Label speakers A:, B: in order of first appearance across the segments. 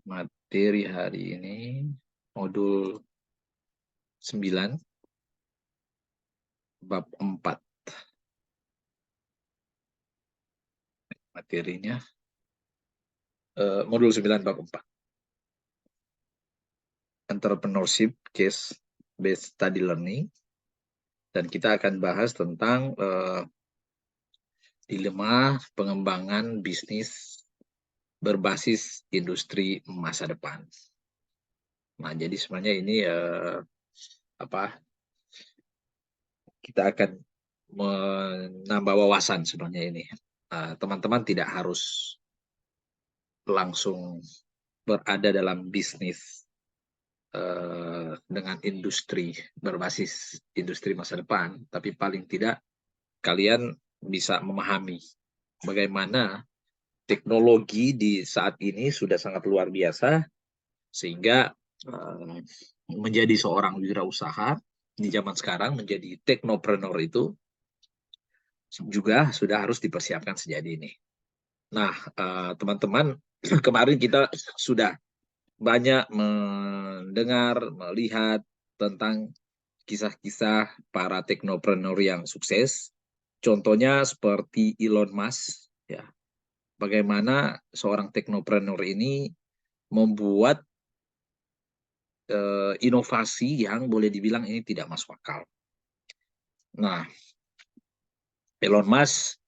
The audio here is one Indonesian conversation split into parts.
A: Materi hari ini modul 9 bab 4. Materinya modul 9 bab 4. Entrepreneurship Case Based Study Learning. Dan kita akan bahas tentang dilema pengembangan bisnis berbasis industri masa depan. Nah, jadi sebenarnya ini kita akan menambah wawasan sebenarnya ini. Teman-teman tidak harus langsung berada dalam bisnis dengan industri berbasis industri masa depan, tapi paling tidak kalian bisa memahami bagaimana teknologi di saat ini sudah sangat luar biasa, sehingga menjadi seorang wirausaha di zaman sekarang, menjadi teknopreneur itu juga sudah harus dipersiapkan sejak dini. Nah, teman-teman, kemarin kita sudah banyak mendengar, melihat tentang kisah-kisah para teknopreneur yang sukses. Contohnya seperti Elon Musk, ya. Bagaimana seorang teknopreneur ini membuat inovasi yang boleh dibilang ini tidak masuk akal. Nah, Elon Musk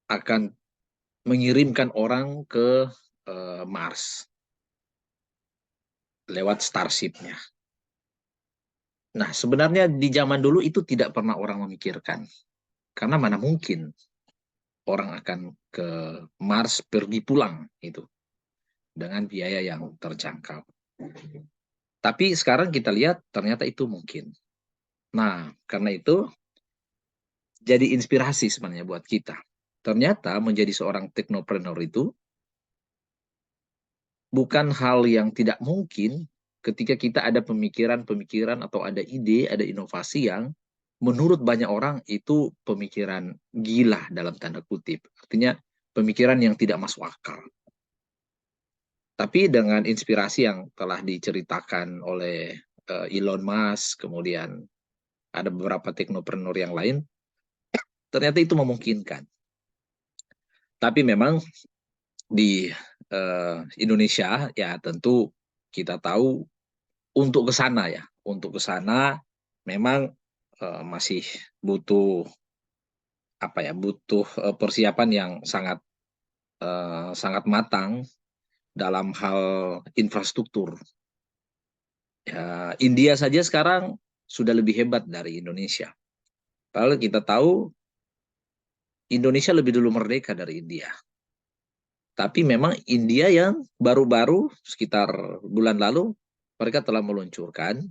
A: akan mengirimkan orang ke Mars lewat Starship-nya. Nah, sebenarnya di zaman dulu itu tidak pernah orang memikirkan. Karena mana mungkin orang akan ke Mars pergi pulang itu dengan biaya yang terjangkau. Tapi sekarang kita lihat ternyata itu mungkin. Nah, karena itu jadi inspirasi sebenarnya buat kita. Ternyata menjadi seorang teknopreneur itu bukan hal yang tidak mungkin ketika kita ada pemikiran-pemikiran atau ada ide, ada inovasi yang menurut banyak orang itu pemikiran gila dalam tanda kutip. Artinya pemikiran yang tidak masuk akal. Tapi dengan inspirasi yang telah diceritakan oleh Elon Musk, kemudian ada beberapa teknopreneur yang lain, ternyata itu memungkinkan. Tapi memang di Indonesia ya tentu kita tahu untuk ke sana ya, untuk ke sana memang masih butuh butuh persiapan yang sangat sangat matang dalam hal infrastruktur. Ya, India saja sekarang sudah lebih hebat dari Indonesia. Padahal kita tahu Indonesia lebih dulu merdeka dari India. Tapi memang India yang baru-baru sekitar bulan lalu mereka telah meluncurkan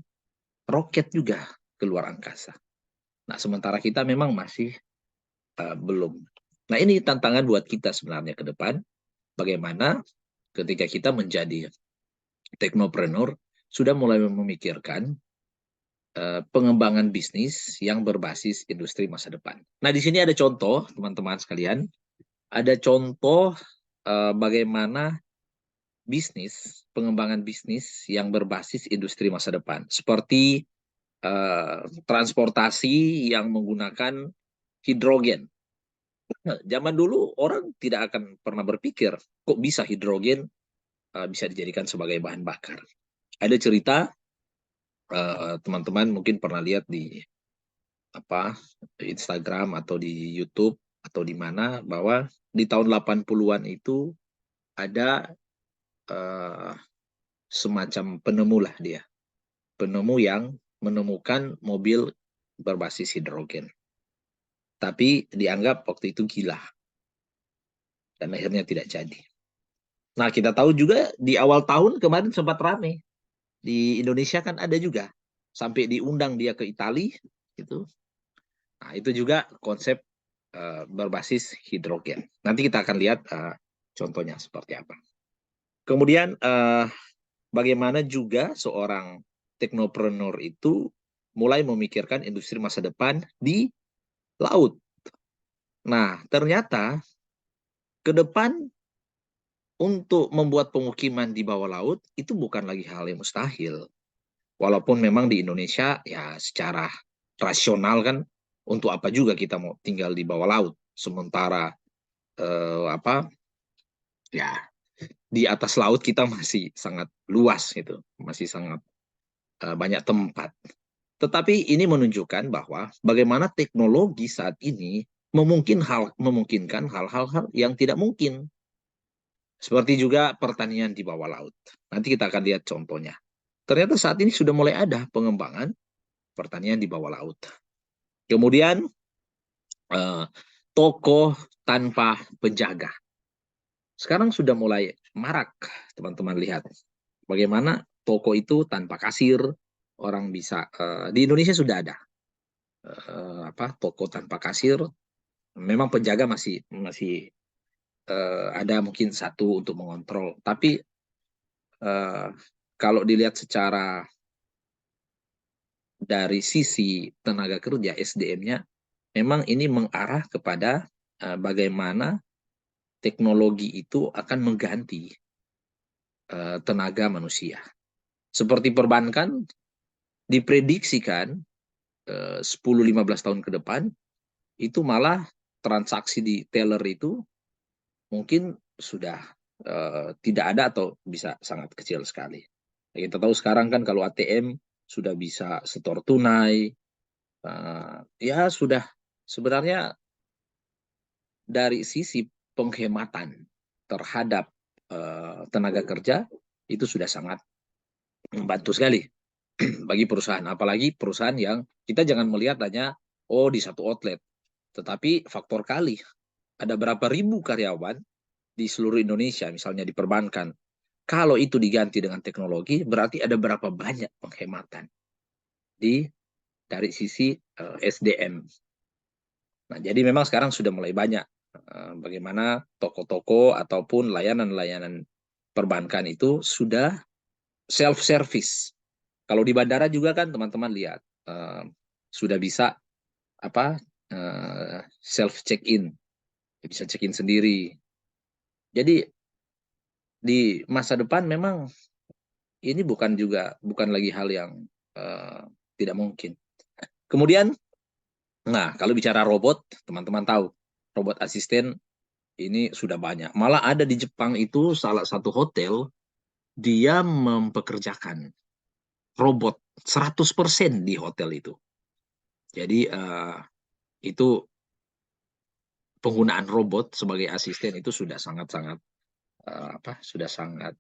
A: roket juga ke luar angkasa. Nah, sementara kita memang masih belum. Nah, ini tantangan buat kita sebenarnya ke depan. Bagaimana ketika kita menjadi teknopreneur sudah mulai memikirkan pengembangan bisnis yang berbasis industri masa depan. Nah, di sini ada contoh, teman-teman sekalian. Ada contoh bagaimana pengembangan bisnis yang berbasis industri masa depan. Seperti transportasi yang menggunakan hidrogen. Nah, zaman dulu orang tidak akan pernah berpikir, kok bisa hidrogen bisa dijadikan sebagai bahan bakar. Ada cerita, teman-teman mungkin pernah lihat di Instagram atau di YouTube atau di mana, bahwa di tahun 80-an itu ada semacam penemu lah dia. Penemu yang menemukan mobil berbasis hidrogen. Tapi dianggap waktu itu gila. Dan akhirnya tidak jadi. Nah, kita tahu juga di awal tahun kemarin sempat ramai. Di Indonesia kan ada juga. Sampai diundang dia ke Italia. Gitu. Nah, itu juga konsep berbasis hidrogen. Nanti kita akan lihat contohnya seperti apa. Kemudian bagaimana juga seorang teknopreneur itu mulai memikirkan industri masa depan di laut. Nah, ternyata ke depan untuk membuat pemukiman di bawah laut itu bukan lagi hal yang mustahil. Walaupun memang di Indonesia ya secara rasional kan untuk apa juga kita mau tinggal di bawah laut sementara apa ya di atas laut kita masih sangat luas gitu, masih sangat banyak tempat. Tetapi ini menunjukkan bahwa bagaimana teknologi saat ini memungkinkan hal-hal yang tidak mungkin. Seperti juga pertanian di bawah laut. Nanti kita akan lihat contohnya. Ternyata saat ini sudah mulai ada pengembangan pertanian di bawah laut. Kemudian eh, toko tanpa penjaga. Sekarang sudah mulai marak, teman-teman lihat. Bagaimana toko itu tanpa kasir, orang bisa di Indonesia sudah ada toko tanpa kasir. Memang penjaga masih masih ada mungkin satu untuk mengontrol, tapi eh, kalau dilihat secara dari sisi tenaga kerja SDM-nya, memang ini mengarah kepada bagaimana teknologi itu akan mengganti tenaga manusia. Seperti perbankan, diprediksikan 10-15 tahun ke depan, itu malah transaksi di teller itu mungkin sudah tidak ada atau bisa sangat kecil sekali. Kita tahu sekarang kan kalau ATM sudah bisa setor tunai, ya sudah sebenarnya dari sisi penghematan terhadap tenaga kerja itu sudah sangat membantu sekali bagi perusahaan. Apalagi perusahaan yang kita jangan melihat hanya di satu outlet, tetapi faktor kali ada berapa ribu karyawan di seluruh Indonesia, misalnya di perbankan. Kalau itu diganti dengan teknologi, berarti ada berapa banyak penghematan di dari sisi SDM. Nah, jadi memang sekarang sudah mulai banyak bagaimana toko-toko ataupun layanan-layanan perbankan itu sudah self-service. Kalau di bandara juga kan teman-teman lihat sudah bisa apa self check-in, bisa check-in sendiri. Jadi di masa depan memang ini bukan lagi hal yang tidak mungkin. Kemudian, nah kalau bicara robot, teman-teman tahu robot asisten ini sudah banyak. Malah ada di Jepang itu salah satu hotel dia mempekerjakan robot 100% di hotel itu. Jadi itu penggunaan robot sebagai asisten itu sudah sangat-sangat sudah sangat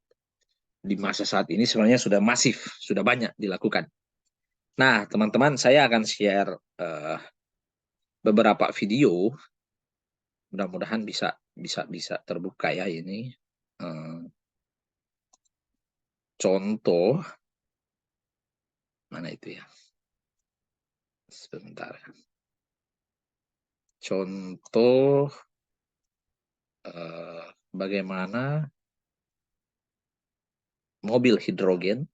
A: di masa saat ini sebenarnya sudah masif, sudah banyak dilakukan. Nah, teman-teman, saya akan share beberapa video, mudah-mudahan bisa bisa bisa terbuka ya ini. Contoh mana itu ya? Sebentar. Contoh bagaimana mobil hidrogen.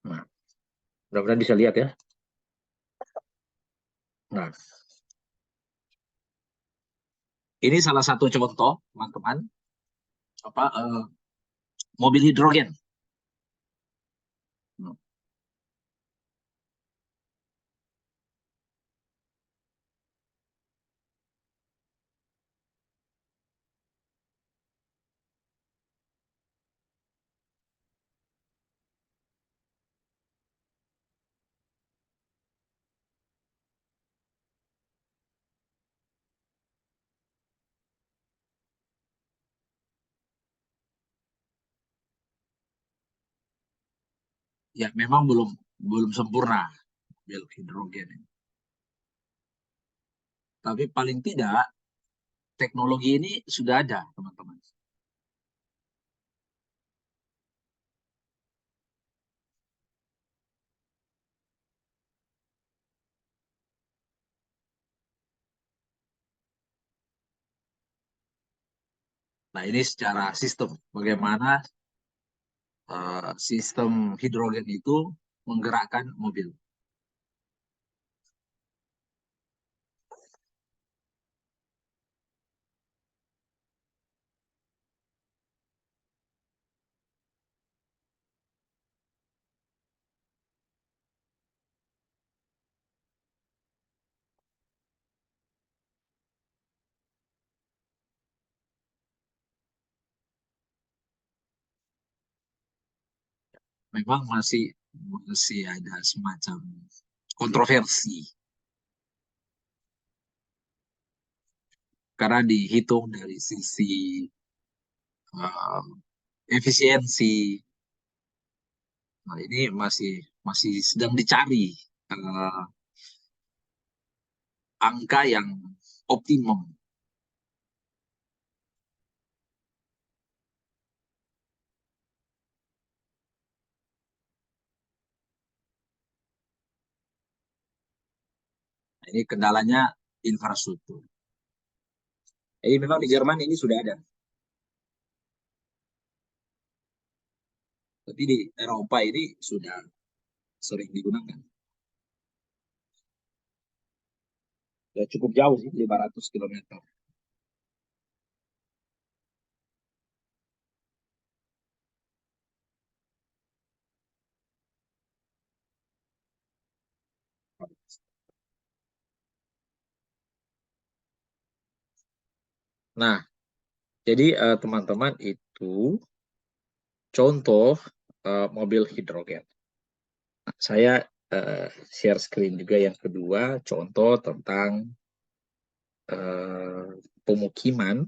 A: Nah, mudah-mudahan bisa lihat ya. Nah, ini salah satu contoh, teman-teman, mobil hidrogen. Nah, ya memang belum belum sempurna mobil hidrogen ini. Tapi paling tidak teknologi ini sudah ada, teman-teman. Nah, ini secara sistem bagaimana sistem hidrogen itu menggerakkan mobil. memang masih masih ada semacam kontroversi karena dihitung dari sisi uh, efisiensi. Nah, ini masih masih sedang dicari uh, angka yang optimum. Nah, ini kendalanya infrastruktur. Jadi memang di Jerman ini sudah ada, tapi di Eropa ini sudah sering digunakan. Sudah cukup jauh sih, 500 kilometer. Nah, jadi teman-teman itu contoh mobil hidrogen. Nah, saya share screen juga yang kedua, contoh tentang eh, pemukiman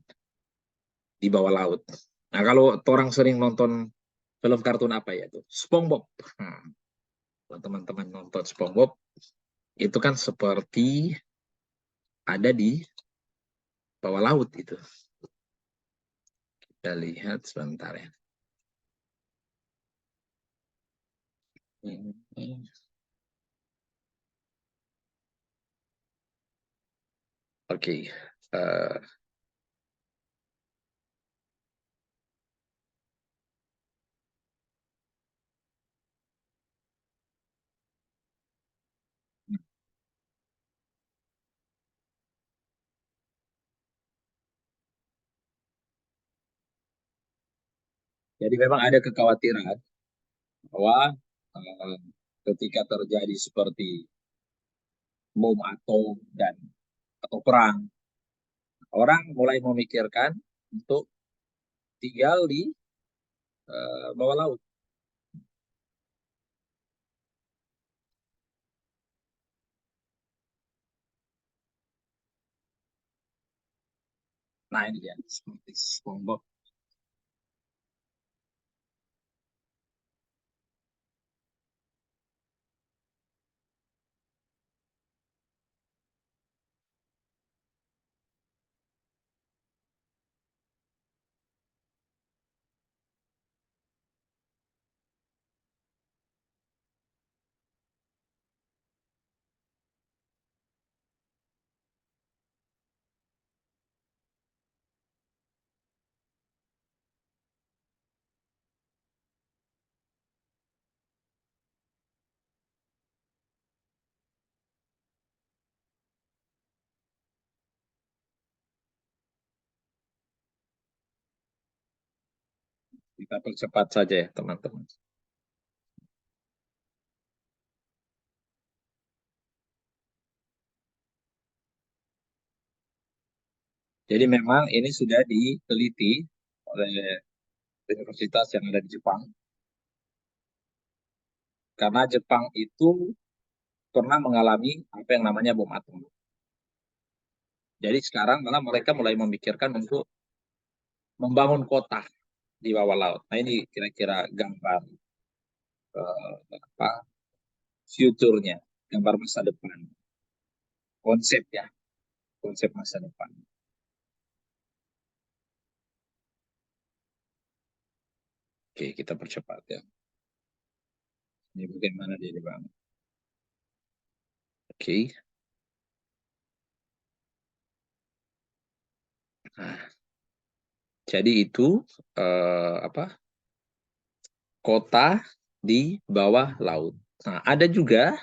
A: di bawah laut. Nah, kalau orang sering nonton film kartun apa ya tuh? SpongeBob. Nah, kalau teman-teman nonton SpongeBob, itu kan seperti ada di bawah laut itu. Kita lihat sebentar ya. Oke. Eh, jadi memang ada kekhawatiran bahwa eh, ketika terjadi seperti bom atom dan atau perang, orang mulai memikirkan untuk tinggal di bawah laut. Nah ini dia seperti SpongeBob. Kita percepat saja ya teman-teman. Jadi memang ini sudah diteliti oleh universitas yang ada di Jepang. Karena Jepang itu pernah mengalami apa yang namanya bom atom. Jadi sekarang malah mereka mulai memikirkan untuk membangun kota di bawah laut. Nah ini kira-kira gambar apa future-nya, gambar masa depan, konsep ya, konsep masa depan. Oke, kita percepat ya. Ini bagaimana dia bang? Oke, nah, jadi itu apa kota di bawah laut. Nah, ada juga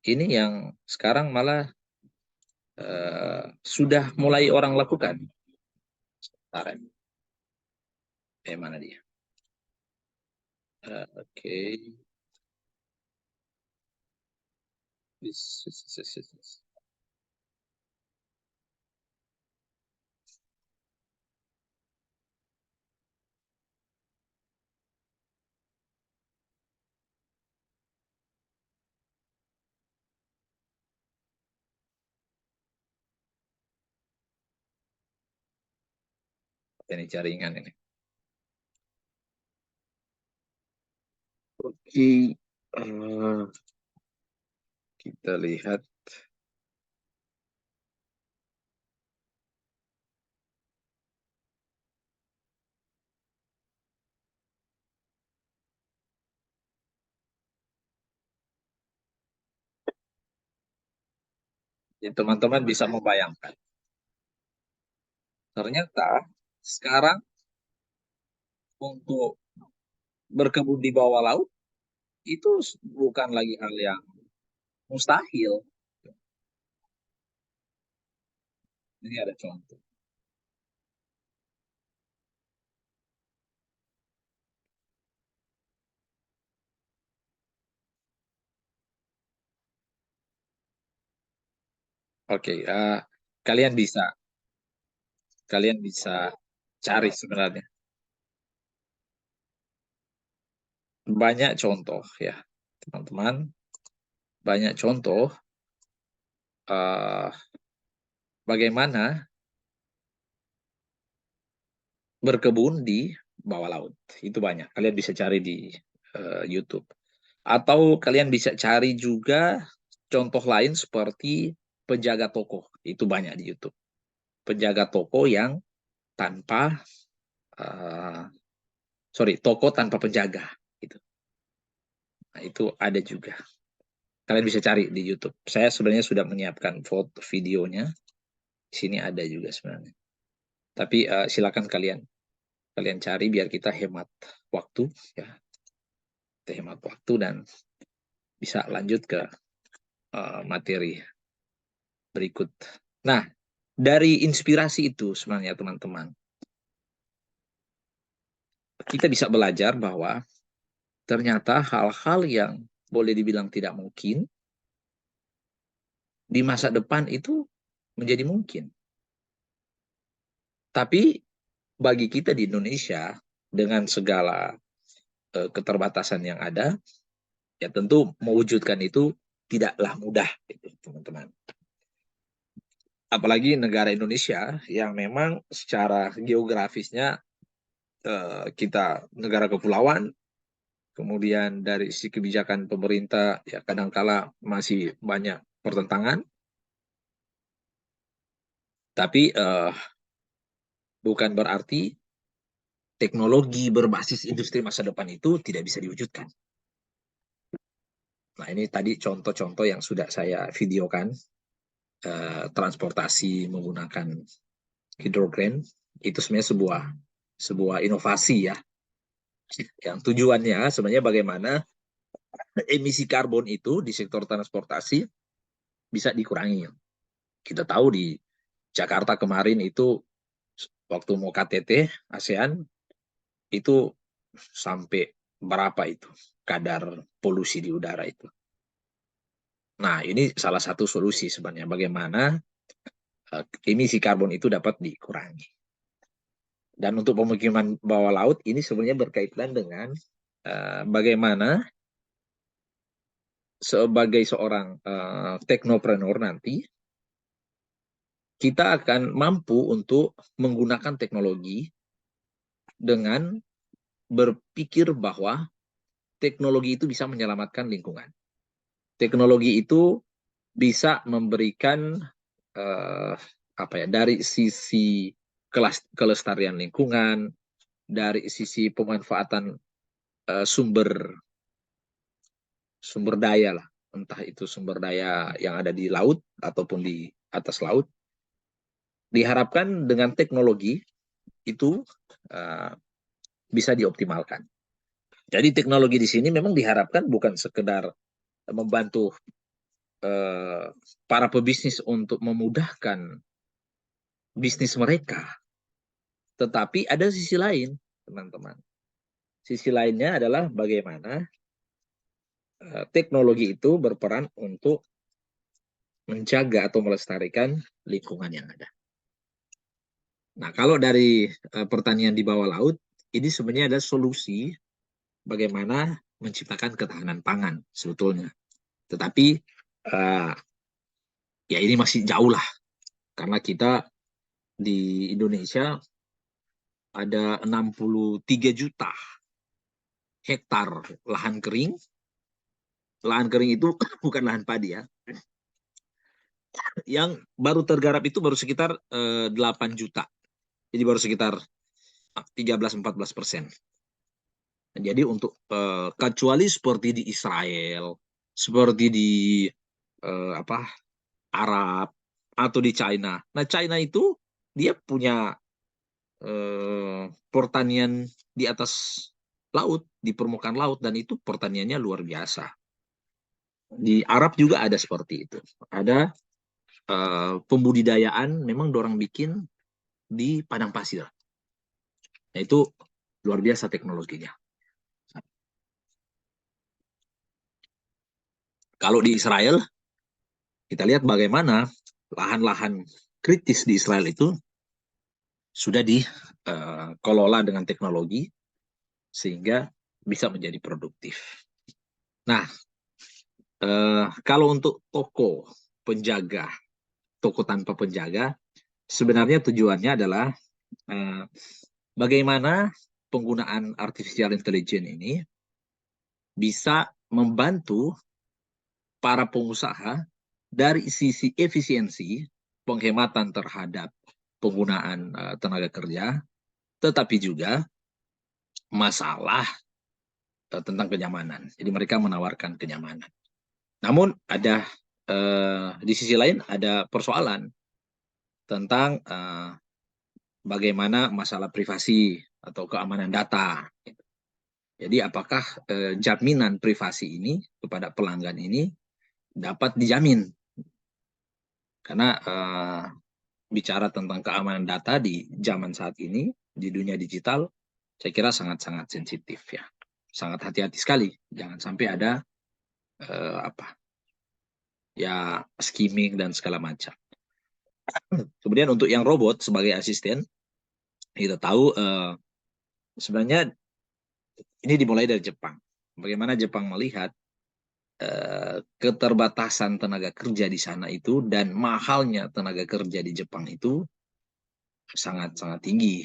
A: ini yang sekarang malah sudah mulai orang lakukan. Sebentar, mana dia? Oke. Ini jaringan ini. Oke, kita lihat. Teman-teman bisa membayangkan. Ternyata sekarang untuk berkebun di bawah laut itu bukan lagi hal yang mustahil. Ini ada contoh. Oke, kalian bisa kalian bisa cari sebenarnya banyak contoh ya, teman-teman. Banyak contoh eh, bagaimana berkebun di bawah laut. Itu banyak. Kalian bisa cari di YouTube. Atau kalian bisa cari juga contoh lain seperti penjaga toko. Itu banyak di YouTube. Penjaga toko yang tanpa uh, toko tanpa penjaga gitu. Nah, itu ada juga. Kalian bisa cari di YouTube. Saya sebenarnya sudah menyiapkan foto videonya. Di sini ada juga sebenarnya. Tapi silakan kalian kalian cari biar kita hemat waktu ya. Kita hemat waktu dan bisa lanjut ke materi berikut. Nah, dari inspirasi itu sebenarnya teman-teman, kita bisa belajar bahwa ternyata hal-hal yang boleh dibilang tidak mungkin di masa depan itu menjadi mungkin. Tapi bagi kita di Indonesia dengan segala keterbatasan yang ada, ya tentu mewujudkan itu tidaklah mudah, gitu, teman-teman. Apalagi negara Indonesia yang memang secara geografisnya kita negara kepulauan, kemudian dari sisi kebijakan pemerintah ya kadangkala masih banyak pertentangan, tapi bukan berarti teknologi berbasis industri masa depan itu tidak bisa diwujudkan. Nah, ini tadi contoh-contoh yang sudah saya videokan, transportasi menggunakan hidrogen, itu sebenarnya sebuah inovasi ya, yang tujuannya sebenarnya bagaimana emisi karbon itu di sektor transportasi bisa dikurangi. Kita tahu di Jakarta kemarin itu waktu mau KTT ASEAN itu sampai berapa itu kadar polusi di udara itu. Nah, ini salah satu solusi sebenarnya bagaimana emisi karbon itu dapat dikurangi. Dan untuk pemukiman bawah laut ini sebenarnya berkaitan dengan bagaimana sebagai seorang teknopreneur nanti kita akan mampu untuk menggunakan teknologi dengan berpikir bahwa teknologi itu bisa menyelamatkan lingkungan. Teknologi itu bisa memberikan eh, apa ya dari sisi kelestarian lingkungan, dari sisi pemanfaatan sumber sumber daya lah, entah itu sumber daya yang ada di laut ataupun di atas laut. Diharapkan dengan teknologi itu uh, bisa dioptimalkan. Jadi teknologi di sini memang diharapkan bukan sekedar membantu para pebisnis untuk memudahkan bisnis mereka, tetapi ada sisi lain, teman-teman. Sisi lainnya adalah bagaimana teknologi itu berperan untuk menjaga atau melestarikan lingkungan yang ada. Nah, kalau dari pertanian di bawah laut, ini sebenarnya ada solusi bagaimana menciptakan ketahanan pangan sebetulnya. Tetapi uh, ya ini masih jauh lah, karena kita di Indonesia ada 63 juta hektar lahan kering. Lahan kering itu bukan lahan padi ya. Yang baru tergarap itu baru sekitar 8 juta. Jadi baru sekitar 13-14%. Jadi untuk kecuali seperti di Israel, seperti di Arab atau di China. Nah, China itu dia punya pertanian di atas laut, di permukaan laut, dan itu pertaniannya luar biasa. Di Arab juga ada seperti itu. Ada pembudidayaan memang dorang bikin di padang pasir. Nah, itu luar biasa teknologinya. Kalau di Israel, kita lihat bagaimana lahan-lahan kritis di Israel itu sudah dikelola dengan teknologi sehingga bisa menjadi produktif. Nah, kalau untuk toko penjaga, toko tanpa penjaga, sebenarnya tujuannya adalah bagaimana penggunaan artificial intelligence ini bisa membantu para pengusaha dari sisi efisiensi, penghematan terhadap penggunaan tenaga kerja, tetapi juga masalah tentang kenyamanan. Jadi mereka menawarkan kenyamanan. Namun ada di sisi lain ada persoalan tentang bagaimana masalah privasi atau keamanan data. Jadi apakah jaminan privasi ini kepada pelanggan ini dapat dijamin? Karena bicara tentang keamanan data di zaman saat ini, di dunia digital, saya kira sangat-sangat sensitif ya. Sangat hati-hati sekali. Jangan sampai ada skimming dan segala macam. Kemudian untuk yang robot sebagai asisten, kita tahu sebenarnya ini dimulai dari Jepang. Bagaimana Jepang melihat keterbatasan tenaga kerja di sana itu dan mahalnya tenaga kerja di Jepang itu sangat-sangat tinggi.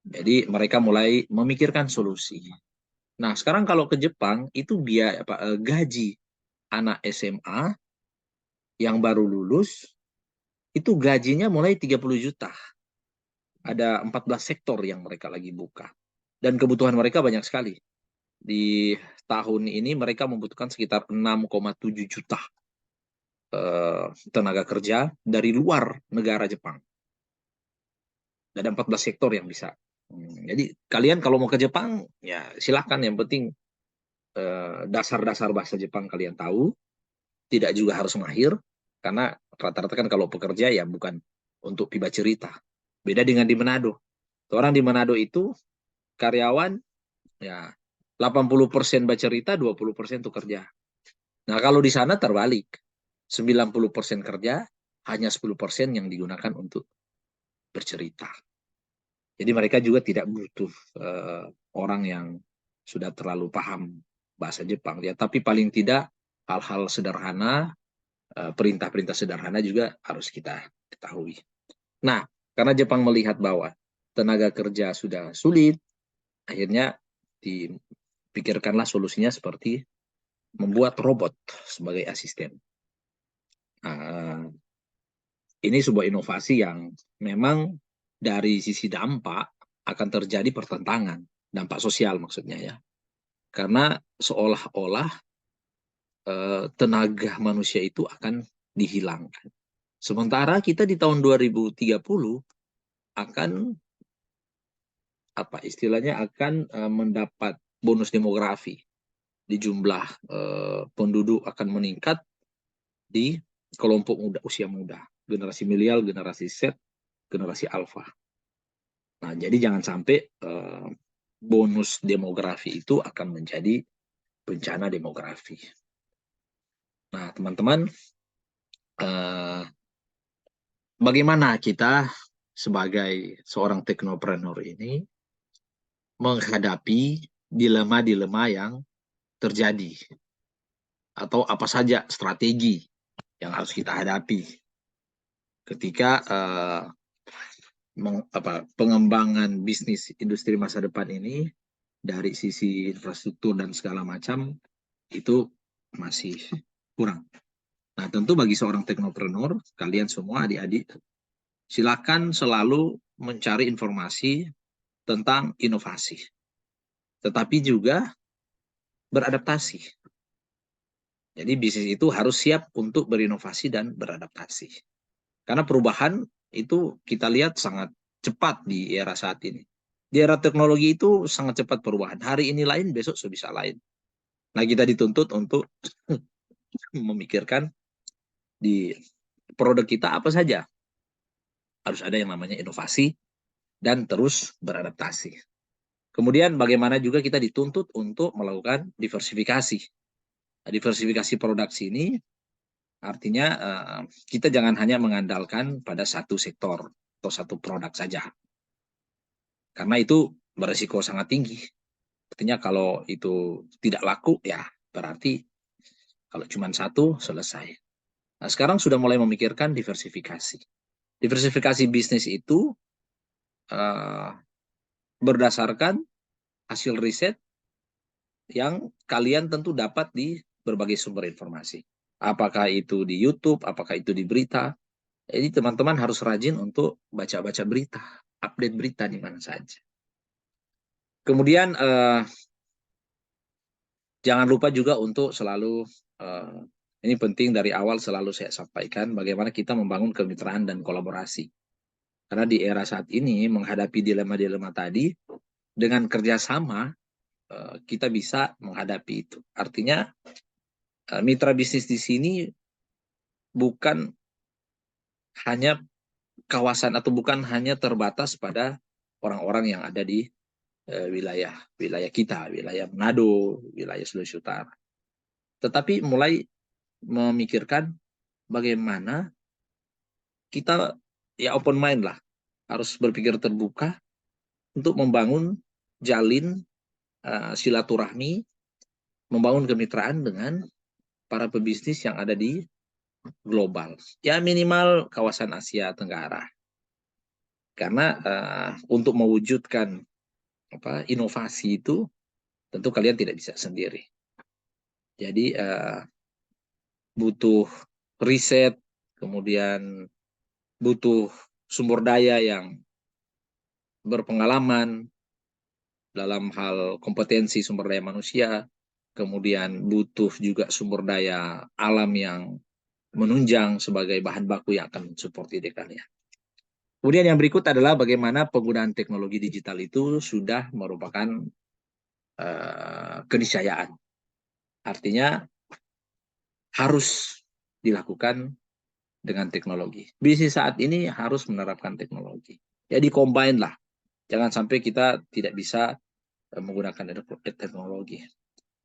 A: Jadi mereka mulai memikirkan solusi. Nah, sekarang kalau ke Jepang itu gaji anak SMA yang baru lulus itu gajinya mulai 30 juta. Ada 14 sektor yang mereka lagi buka. Dan kebutuhan mereka banyak sekali. Di tahun ini mereka membutuhkan sekitar 6,7 juta tenaga kerja dari luar negara Jepang. Ada 14 sektor yang bisa. Jadi kalian kalau mau ke Jepang, ya silahkan. Yang penting dasar-dasar bahasa Jepang kalian tahu. Tidak juga harus mahir. Karena rata-rata kan kalau pekerja ya bukan untuk piba cerita. Beda dengan di Manado. Orang di Manado itu karyawan ya 80% bercerita, 20% itu kerja. Nah, kalau di sana terbalik. 90% kerja, hanya 10% yang digunakan untuk bercerita. Jadi mereka juga tidak butuh orang yang sudah terlalu paham bahasa Jepang. Ya, tapi paling tidak hal-hal sederhana, perintah-perintah sederhana juga harus kita ketahui. Nah, karena Jepang melihat bahwa tenaga kerja sudah sulit, akhirnya dipikirkanlah solusinya seperti membuat robot sebagai asisten. Ini sebuah inovasi yang memang dari sisi dampak akan terjadi pertentangan, dampak sosial maksudnya ya. Karena seolah-olah tenaga manusia itu akan dihilangkan. Sementara kita di tahun 2030 akan istilahnya akan mendapat bonus demografi. Di jumlah penduduk akan meningkat di kelompok muda, usia muda, generasi milenial, generasi Z, generasi alfa. Nah, jadi jangan sampai bonus demografi itu akan menjadi bencana demografi. Nah, teman-teman, bagaimana kita sebagai seorang teknopreneur ini menghadapi dilema-dilema yang terjadi? Atau apa saja strategi yang harus kita hadapi ketika pengembangan bisnis industri masa depan ini dari sisi infrastruktur dan segala macam itu masih kurang. Nah, tentu bagi seorang teknopreneur, kalian semua adik-adik, silakan selalu mencari informasi tentang inovasi, tetapi juga beradaptasi. Jadi bisnis itu harus siap untuk berinovasi dan beradaptasi. Karena perubahan itu kita lihat sangat cepat di era saat ini. Di era teknologi itu sangat cepat perubahan. Hari ini lain, besok bisa lain. Nah, kita dituntut untuk memikirkan di produk kita apa saja. Harus ada yang namanya inovasi dan terus beradaptasi. Kemudian bagaimana juga kita dituntut untuk melakukan diversifikasi. Nah, diversifikasi produksi ini artinya kita jangan hanya mengandalkan pada satu sektor atau satu produk saja. Karena itu beresiko sangat tinggi. Artinya kalau itu tidak laku, ya berarti kalau cuma satu, selesai. Nah, sekarang sudah mulai memikirkan diversifikasi. Diversifikasi bisnis itu berdasarkan hasil riset yang kalian tentu dapat di berbagai sumber informasi. Apakah itu di YouTube, apakah itu di berita. Jadi teman-teman harus rajin untuk baca-baca berita, update berita di mana saja. Kemudian jangan lupa juga untuk selalu, ini penting dari awal selalu saya sampaikan, bagaimana kita membangun kemitraan dan kolaborasi. Karena di era saat ini menghadapi dilema-dilema tadi, dengan kerjasama kita bisa menghadapi itu. Artinya mitra bisnis di sini bukan hanya kawasan atau bukan hanya terbatas pada orang-orang yang ada di wilayah kita, wilayah Manado, wilayah Sulawesi Utara. Tetapi mulai memikirkan bagaimana kita ya open mind lah, harus berpikir terbuka untuk membangun jalin silaturahmi, membangun kemitraan dengan para pebisnis yang ada di global. Ya minimal kawasan Asia Tenggara. Karena untuk mewujudkan inovasi itu tentu kalian tidak bisa sendiri. Jadi butuh riset, kemudian butuh sumber daya yang berpengalaman dalam hal kompetensi sumber daya manusia, kemudian butuh juga sumber daya alam yang menunjang sebagai bahan baku yang akan mensupport ide kalian. Kemudian yang berikut adalah bagaimana penggunaan teknologi digital itu sudah merupakan keniscayaan. Artinya harus dilakukan dengan teknologi. Bisnis saat ini harus menerapkan teknologi. Jadi combine lah. Jangan sampai kita tidak bisa menggunakan teknologi.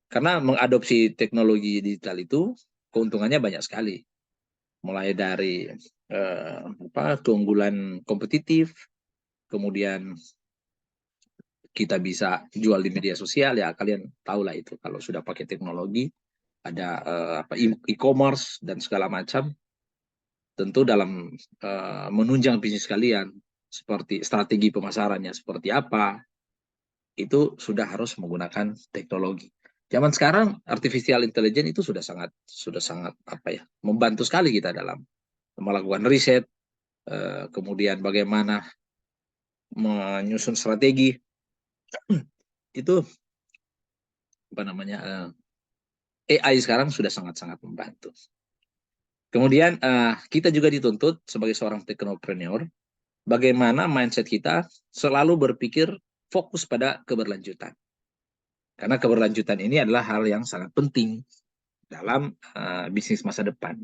A: Karena mengadopsi teknologi digital itu keuntungannya banyak sekali. Mulai dari keunggulan kompetitif, kemudian kita bisa jual di media sosial, ya kalian tahu lah itu kalau sudah pakai teknologi, ada e-commerce dan segala macam. Tentu dalam menunjang bisnis kalian, seperti strategi pemasarannya seperti apa, itu sudah harus menggunakan teknologi. Zaman sekarang artificial intelligence itu sudah sangat membantu sekali kita dalam melakukan riset, kemudian bagaimana menyusun strategi. Itu AI sekarang sudah sangat-sangat membantu. Kemudian kita juga dituntut sebagai seorang teknopreneur, bagaimana mindset kita selalu berpikir fokus pada keberlanjutan. Karena keberlanjutan ini adalah hal yang sangat penting dalam bisnis masa depan.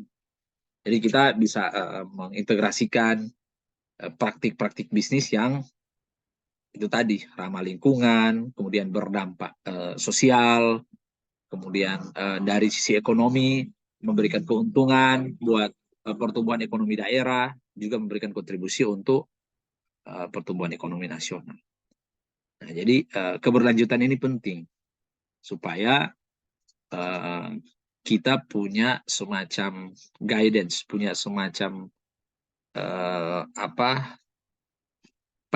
A: Jadi kita bisa mengintegrasikan praktik-praktik bisnis yang itu tadi ramah lingkungan, kemudian berdampak sosial, kemudian dari sisi ekonomi memberikan keuntungan buat pertumbuhan ekonomi daerah, juga memberikan kontribusi untuk pertumbuhan ekonomi nasional. Nah, jadi keberlanjutan ini penting supaya kita punya semacam guidance, punya semacam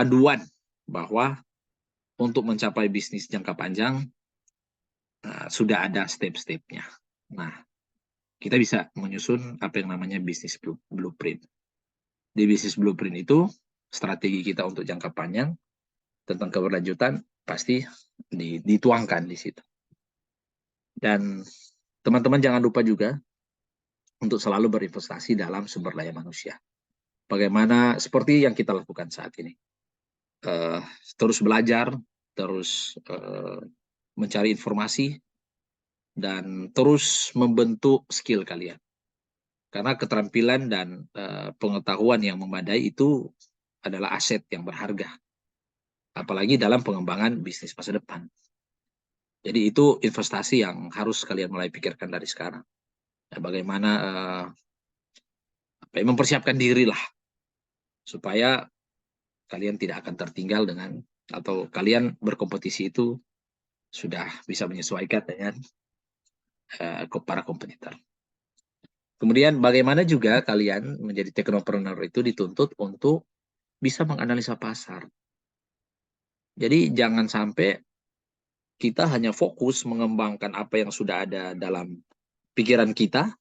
A: panduan bahwa untuk mencapai bisnis jangka panjang sudah ada step-stepnya. Nah, kita bisa menyusun apa yang namanya bisnis blueprint. Di bisnis blueprint itu, strategi kita untuk jangka panjang tentang keberlanjutan pasti dituangkan di situ. Dan teman-teman jangan lupa juga untuk selalu berinvestasi dalam sumber daya manusia. Bagaimana seperti yang kita lakukan saat ini. Terus belajar, terus mencari informasi, dan terus membentuk skill kalian. Karena keterampilan dan pengetahuan yang memadai itu adalah aset yang berharga. Apalagi dalam pengembangan bisnis masa depan. Jadi itu investasi yang harus kalian mulai pikirkan dari sekarang. Bagaimana mempersiapkan diri lah supaya kalian tidak akan tertinggal dengan, atau kalian berkompetisi itu sudah bisa menyesuaikan dengan para kompetitor. Kemudian bagaimana juga kalian menjadi teknopreneur itu dituntut untuk bisa menganalisa pasar. Jadi jangan sampai kita hanya fokus mengembangkan apa yang sudah ada dalam pikiran kita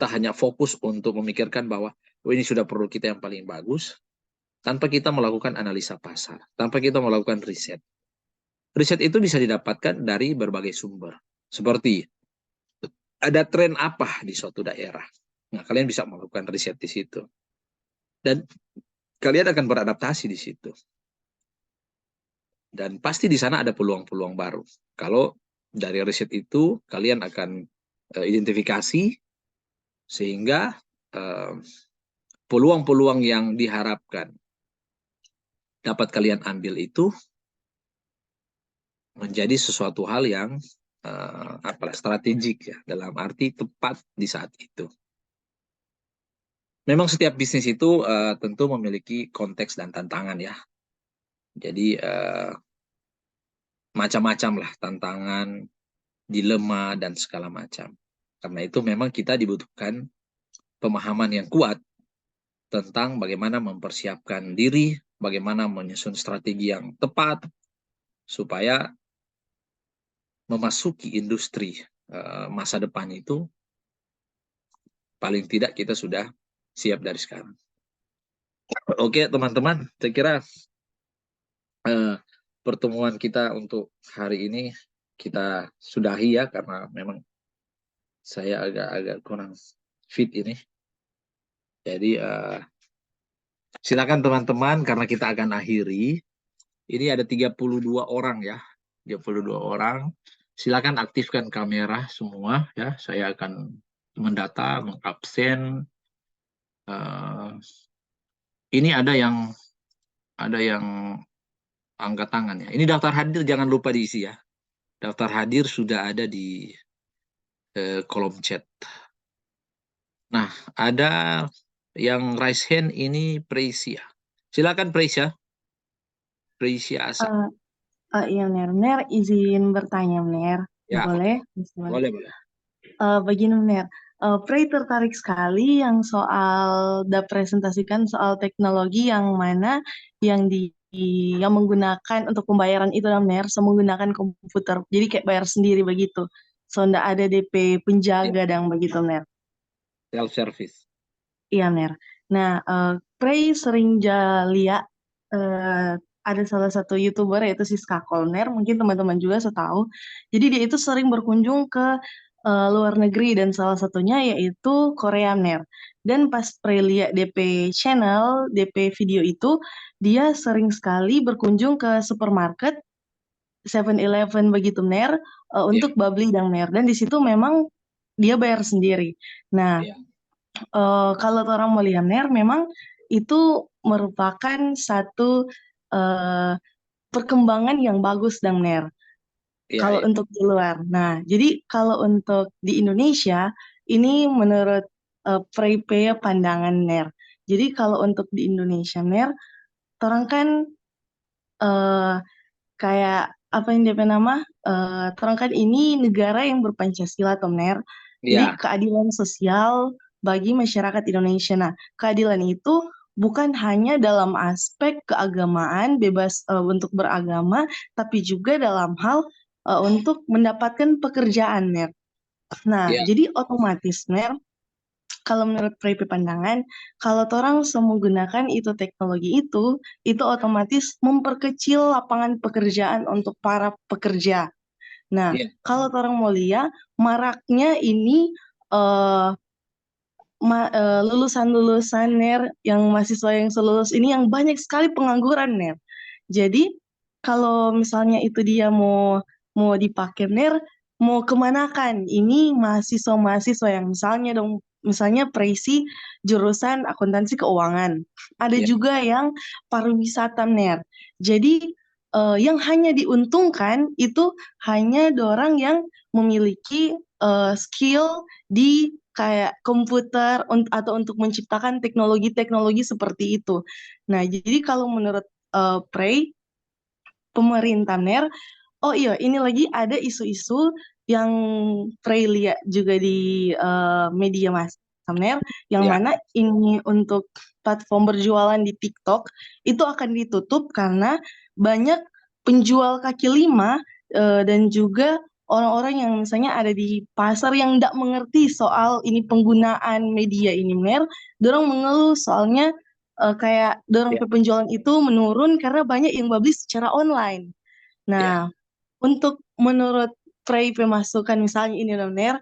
A: hanya fokus untuk memikirkan bahwa ini sudah produk kita yang paling bagus, tanpa kita melakukan analisa pasar, tanpa kita melakukan riset. Riset itu bisa didapatkan dari berbagai sumber, seperti ada tren apa di suatu daerah. Nah, kalian bisa melakukan riset di situ. Dan kalian akan beradaptasi di situ. Dan pasti di sana ada peluang-peluang baru. Kalau dari riset itu kalian akan identifikasi sehingga peluang-peluang yang diharapkan dapat kalian ambil itu menjadi sesuatu hal yang strategik ya, dalam arti tepat di saat itu. Memang setiap bisnis itu tentu memiliki konteks dan tantangan ya. Jadi macam-macam lah tantangan, dilema, dan segala macam. Karena itu memang kita dibutuhkan pemahaman yang kuat tentang bagaimana mempersiapkan diri, bagaimana menyusun strategi yang tepat, supaya memasuki industri masa depan itu, paling tidak kita sudah siap dari sekarang. Oke teman-teman, saya kira pertemuan kita untuk hari ini kita sudahi ya, karena memang saya agak kurang fit ini. Jadi silakan teman-teman, karena kita akan akhiri. Ini ada 32 orang ya, 32 orang. Silakan aktifkan kamera semua ya. Saya akan mendata, mengabsen. Ini ada yang angkat tangan ya. Ini daftar hadir jangan lupa diisi ya. Daftar hadir sudah ada di kolom chat. Nah, ada yang raise hand ini Presia. Silakan Presia. Presia Asa.
B: Iya, Ner, izin bertanya, Ner.
A: Ya,
B: Boleh?
A: boleh.
B: Begini, Ner. Prey tertarik sekali yang soal presentasikan soal teknologi yang mana yang yang menggunakan untuk pembayaran itu, Ner, menggunakan komputer. Jadi kayak bayar sendiri begitu. So, ndak ada DP penjaga dan begitu, Ner.
A: Self service.
B: Iya, Ner. Nah, Prey sering lihat ada salah satu YouTuber yaitu Siska Kolner, mungkin teman-teman juga tahu. Jadi dia itu sering berkunjung ke luar negeri dan salah satunya yaitu Korea, Ner. Dan pas Prey lihat DP channel, DP video itu, dia sering sekali berkunjung ke supermarket 7-Eleven begitu, Ner, untuk beli dan Ner. Dan di situ memang dia bayar sendiri. Nah, kalau orang milioner memang itu merupakan satu perkembangan yang bagus dan Ner. Kalau untuk di luar. Nah, jadi kalau untuk di Indonesia ini menurut Prepay pandangan Ner. Jadi kalau untuk di Indonesia Ner, orang kan kayak apa yang dia nama? Orang kan ini negara yang berpancasila, Tom Ner. Jadi keadilan sosial bagi masyarakat Indonesia. Nah, keadilan itu bukan hanya dalam aspek keagamaan, bebas untuk beragama, tapi juga dalam hal untuk mendapatkan pekerjaan, Ner. Nah,
A: Ya,
B: jadi otomatis, Ner, kalau menurut Prepi pandangan, kalau orang semua gunakan itu teknologi itu otomatis memperkecil lapangan pekerjaan untuk para pekerja. Nah,
A: ya,
B: kalau orang mau lihat, maraknya ini eh, lulusan-lulusan NER yang mahasiswa yang selulus ini yang banyak sekali pengangguran NER. Jadi kalau misalnya itu dia mau mau dipakai NER, mau kemana kan? Ini mahasiswa-mahasiswa yang misalnya Presi jurusan akuntansi keuangan. Ada
A: ya,
B: juga yang pariwisata NER. Jadi yang hanya diuntungkan itu hanya orang yang memiliki skill di kayak komputer atau untuk menciptakan teknologi-teknologi seperti itu. Nah, jadi kalau menurut Prey, pemerintah NER, oh iya, ini lagi ada isu-isu yang Prey lihat juga di media massa NER, yang
A: ya,
B: mana ini untuk platform berjualan di TikTok itu akan ditutup karena banyak penjual kaki lima dan juga orang-orang yang misalnya ada di pasar yang tidak mengerti soal ini penggunaan media ini Mer, dorong mengeluh soalnya kayak dorong
A: ya,
B: penjualan itu menurun karena banyak yang babli secara online.
A: ya,
B: Nah, untuk menurut Prey pemasukan misalnya ini Mer,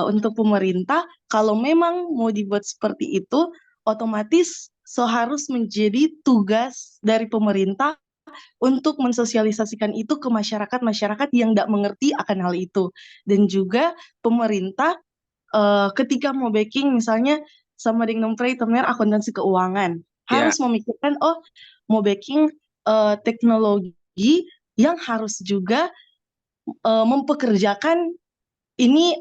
B: untuk pemerintah kalau memang mau dibuat seperti itu, otomatis seharus menjadi tugas dari pemerintah untuk mensosialisasikan itu ke masyarakat-masyarakat yang tidak mengerti akan hal itu. Dan juga pemerintah ketika mau backing misalnya sama dengan Prey akuntansi keuangan
A: ya,
B: harus memikirkan mau backing teknologi yang harus juga mempekerjakan ini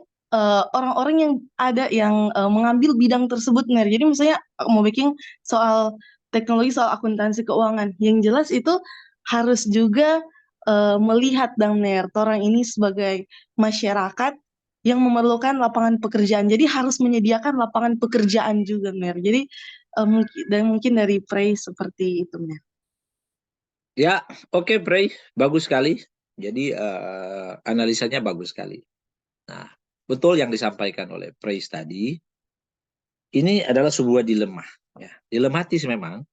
B: orang-orang yang ada yang mengambil bidang tersebut Ner. Jadi misalnya mau bikin soal teknologi soal akuntansi keuangan yang jelas itu harus juga melihat dong Ner, orang ini sebagai masyarakat yang memerlukan lapangan pekerjaan. Jadi harus menyediakan lapangan pekerjaan juga Ner. Jadi mungkin dari Prey seperti itu Ner.
A: ya. Oke, Bray, bagus sekali. Jadi analisanya bagus sekali. Nah, betul yang disampaikan oleh Praise tadi. Ini adalah sebuah dilema, ya, dilematis memang,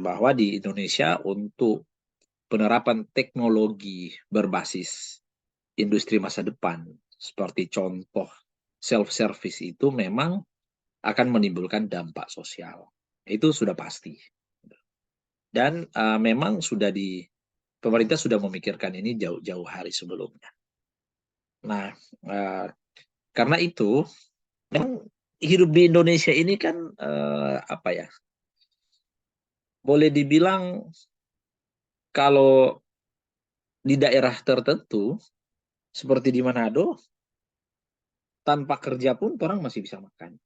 A: bahwa di Indonesia untuk penerapan teknologi berbasis industri masa depan, seperti contoh self-service itu memang akan menimbulkan dampak sosial. Itu sudah pasti. Dan memang pemerintah sudah memikirkan ini jauh-jauh hari sebelumnya. Nah, uh, karena itu, memang hidup di Indonesia ini kan apa ya? Boleh dibilang kalau di daerah tertentu seperti di Manado, tanpa kerja pun orang masih bisa makan.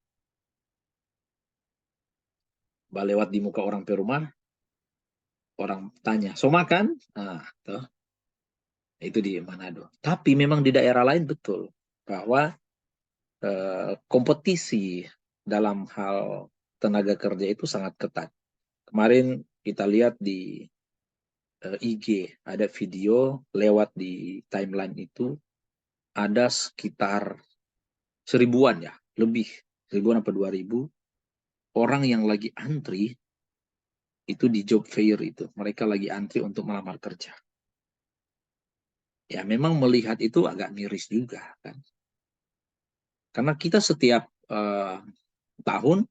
A: Lewat di muka orang pe rumah, orang tanya, "So makan?" Nah, tuh, itu di Manado. Tapi memang di daerah lain betul bahwa kompetisi dalam hal tenaga kerja itu sangat ketat. Kemarin kita lihat di IG ada video lewat di timeline itu ada sekitar seribuan ya, lebih seribuan apa 2.000 orang yang lagi antri itu di job fair itu. Mereka lagi antri untuk melamar kerja. Ya memang melihat itu agak miris juga kan. Karena kita setiap tahun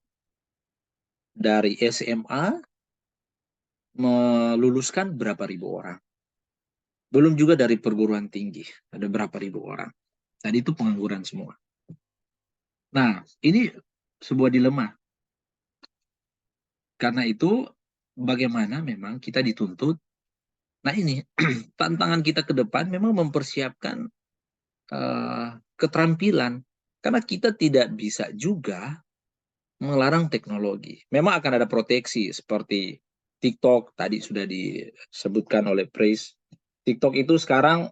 A: dari SMA meluluskan berapa ribu orang. Belum juga dari perguruan tinggi, ada berapa ribu orang. Tadi itu pengangguran semua. Nah, ini sebuah dilema. Karena itu bagaimana memang kita dituntut. Nah ini tantangan kita ke depan memang mempersiapkan keterampilan. Karena kita tidak bisa juga melarang teknologi. Memang akan ada proteksi seperti TikTok tadi sudah disebutkan oleh Praise. TikTok itu sekarang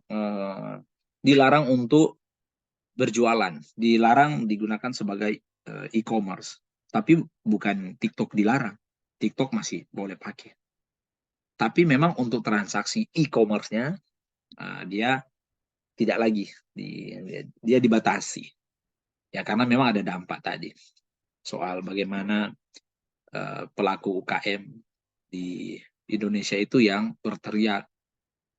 A: dilarang untuk berjualan, dilarang digunakan sebagai e-commerce. Tapi bukan TikTok dilarang. TikTok masih boleh pakai. Tapi memang untuk transaksi e-commerce-nya, dia tidak lagi. Dia dibatasi. Ya, karena memang ada dampak tadi. Soal bagaimana pelaku UKM di Indonesia itu yang berteriak.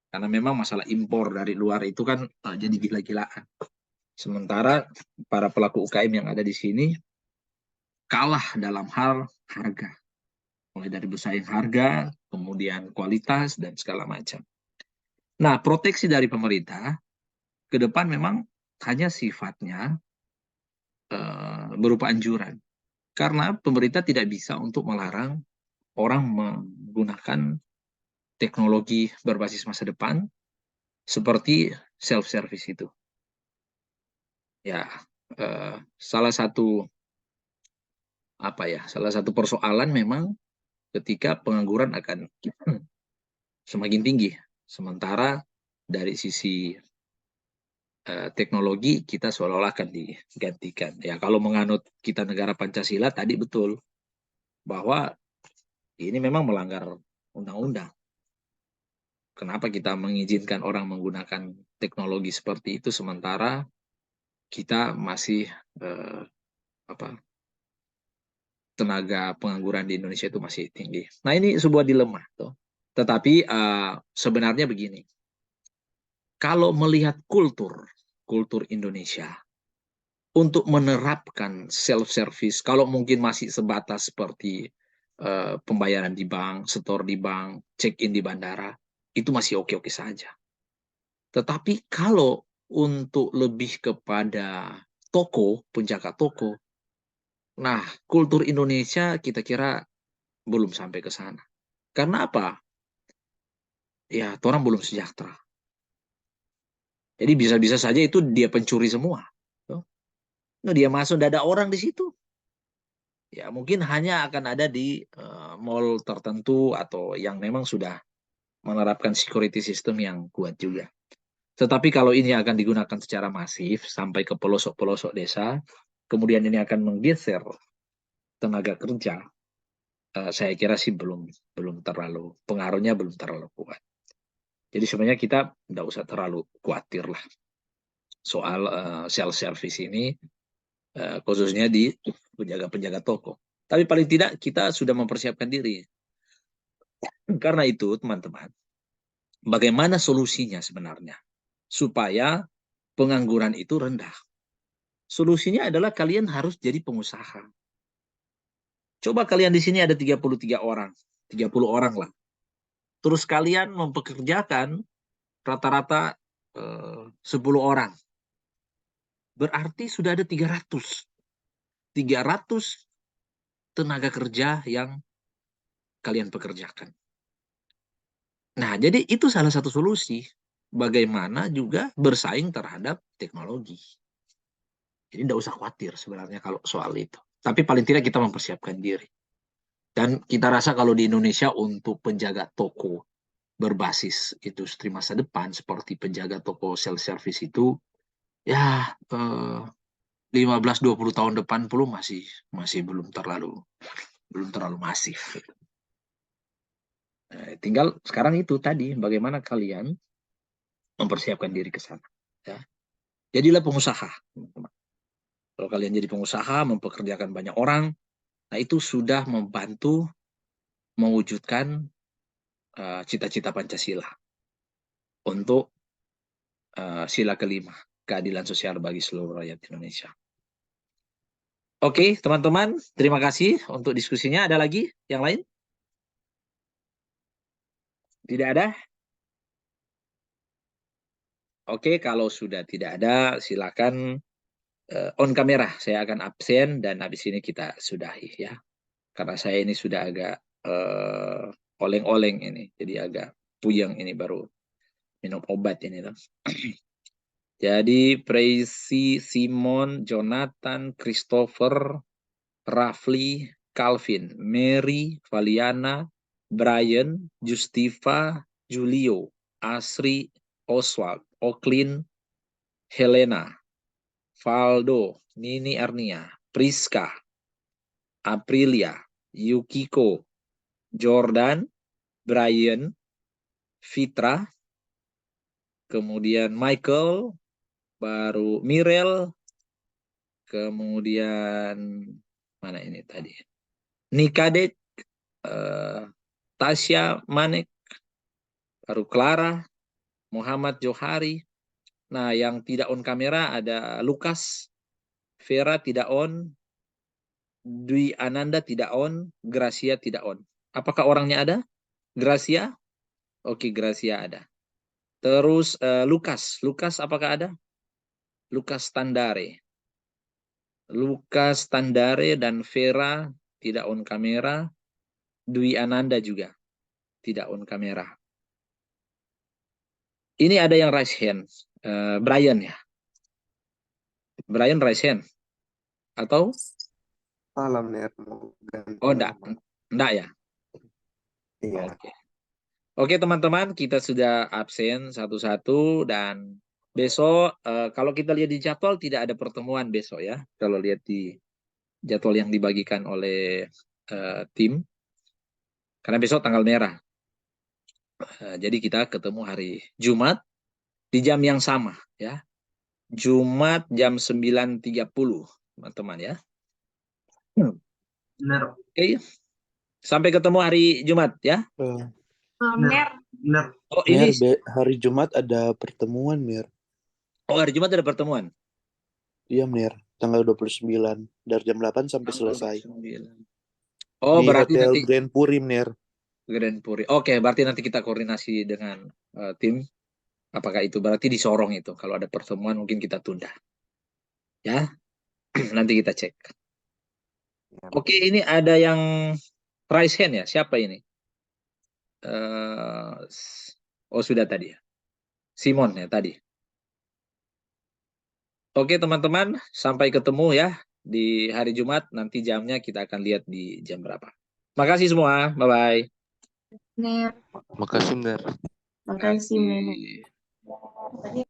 A: Karena memang masalah impor dari luar itu kan jadi gila-gilaan. Sementara para pelaku UKM yang ada di sini kalah dalam hal harga. Mulai dari bersaing harga, kemudian kualitas, dan segala macam. Nah, proteksi dari pemerintah ke depan memang hanya sifatnya berupa anjuran. Karena pemerintah tidak bisa untuk melarang orang menggunakan teknologi berbasis masa depan seperti self-service itu. Ya, salah satu persoalan memang ketika pengangguran akan semakin tinggi. Sementara dari sisi teknologi kita seolah-olah akan digantikan. Ya, kalau menganut kita negara Pancasila tadi betul bahwa ini memang melanggar undang-undang. Kenapa kita mengizinkan orang menggunakan teknologi seperti itu sementara kita masih tenaga pengangguran di Indonesia itu masih tinggi. Nah, ini sebuah dilema tuh. Tetapi sebenarnya begini. Kalau melihat kultur Indonesia untuk menerapkan self-service, kalau mungkin masih sebatas seperti pembayaran di bank, setor di bank, check-in di bandara, itu masih oke-oke saja. Tetapi kalau untuk lebih kepada toko, penjaga toko, nah kultur Indonesia kita kira belum sampai ke sana. Karena apa? Ya, orang belum sejahtera. Jadi bisa-bisa saja itu dia pencuri semua. Nah, dia masuk, tidak ada orang di situ. Ya, mungkin hanya akan ada di mall tertentu atau yang memang sudah menerapkan security system yang kuat juga. Tetapi kalau ini akan digunakan secara masif sampai ke pelosok-pelosok desa, kemudian ini akan menggeser tenaga kerja, saya kira sih belum terlalu, pengaruhnya belum terlalu kuat. Jadi sebenarnya kita tidak usah terlalu khawatir lah soal self-service ini, khususnya di penjaga-penjaga toko. Tapi paling tidak kita sudah mempersiapkan diri. Karena itu, teman-teman, bagaimana solusinya sebenarnya? Supaya pengangguran itu rendah. Solusinya adalah kalian harus jadi pengusaha. Coba kalian di sini ada 33 orang, 30 orang lah. Terus kalian mempekerjakan rata-rata 10 orang. Berarti sudah ada 300. 300 tenaga kerja yang kalian pekerjakan. Nah, jadi itu salah satu solusi. Bagaimana juga bersaing terhadap teknologi. Jadi tidak usah khawatir sebenarnya kalau soal itu. Tapi paling tidak kita mempersiapkan diri. Dan kita rasa kalau di Indonesia untuk penjaga toko berbasis industri masa depan seperti penjaga toko self-service itu, ya 15-20 tahun depan belum masih belum terlalu masif. Tinggal sekarang itu tadi bagaimana kalian mempersiapkan diri ke sana. Ya. Jadilah pengusaha, teman-teman. Kalau kalian jadi pengusaha, mempekerjakan banyak orang, nah itu sudah membantu mewujudkan cita-cita Pancasila untuk sila kelima, keadilan sosial bagi seluruh rakyat Indonesia. Oke, teman-teman, terima kasih untuk diskusinya. Ada lagi yang lain? Tidak ada? Oke, kalau sudah tidak ada, silakan on kamera. Saya akan absen dan habis ini kita sudahi ya. Karena saya ini sudah agak oleng-oleng ini, jadi agak puyeng ini baru minum obat ini loh. Jadi Tracy, Simon, Jonathan, Christopher, Rafli, Calvin, Mary, Valiana, Brian, Justiva, Julio, Asri, Oswald, Oklin, Helena, Valdo, Nini Arnia, Priska, Aprilia, Yukiko, Jordan, Brian, Fitra, kemudian Michael, baru Mirel, kemudian mana ini tadi? Nikadek, Tasya Manek, baru Clara, Muhammad Johari. Nah, yang tidak on kamera ada Lukas, Vera tidak on, Dwi Ananda tidak on, Gracia tidak on. Apakah orangnya ada? Gracia? Oke, Gracia ada. Terus Lukas, apakah ada? Lukas Tandare. Lukas Tandare dan Vera tidak on kamera. Dwi Ananda juga tidak on kamera. Ini ada yang raise hand. Brian ya. Brian raise hand. Atau?
C: Malam nih, mau ganti
A: Oh, enggak.
C: nama.
A: Enggak ya?
C: Iya.
A: Oke. Oke teman-teman, kita sudah absen satu-satu dan besok kalau kita lihat di jadwal tidak ada pertemuan besok ya. Kalau lihat di jadwal yang dibagikan oleh tim, karena besok tanggal merah. Jadi kita ketemu hari Jumat di jam yang sama ya. Jumat jam 9.30 teman-teman ya.
C: Benar.
A: Oke. Sampai ketemu hari Jumat ya.
C: Benar.
A: Oh ini
D: Hari Jumat ada pertemuan, Mir.
A: oh hari Jumat ada pertemuan.
D: Iya, Mir. Tanggal 29 dari jam 8 sampai selesai.
A: Oh,
D: di
A: berarti
D: Hotel
A: nanti
D: Grand Puri, Mir.
A: Grand Puri. Oke, berarti nanti kita koordinasi dengan tim. Apakah itu berarti di Sorong itu? Kalau ada pertemuan mungkin kita tunda. Ya, nanti kita cek. Oke, ini ada yang raise hand ya. Siapa ini? Oh, sudah tadi ya. Simon ya tadi. Oke, teman-teman. Sampai ketemu ya di hari Jumat. Nanti jamnya kita akan lihat di jam berapa. Makasih semua. Bye-bye.
B: Ner.
E: Makasih, Mir.
B: Makasih, Ner.
A: Makasih.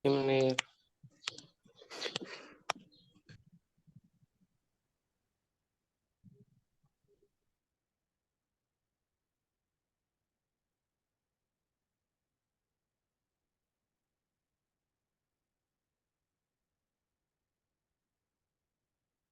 E: Mir.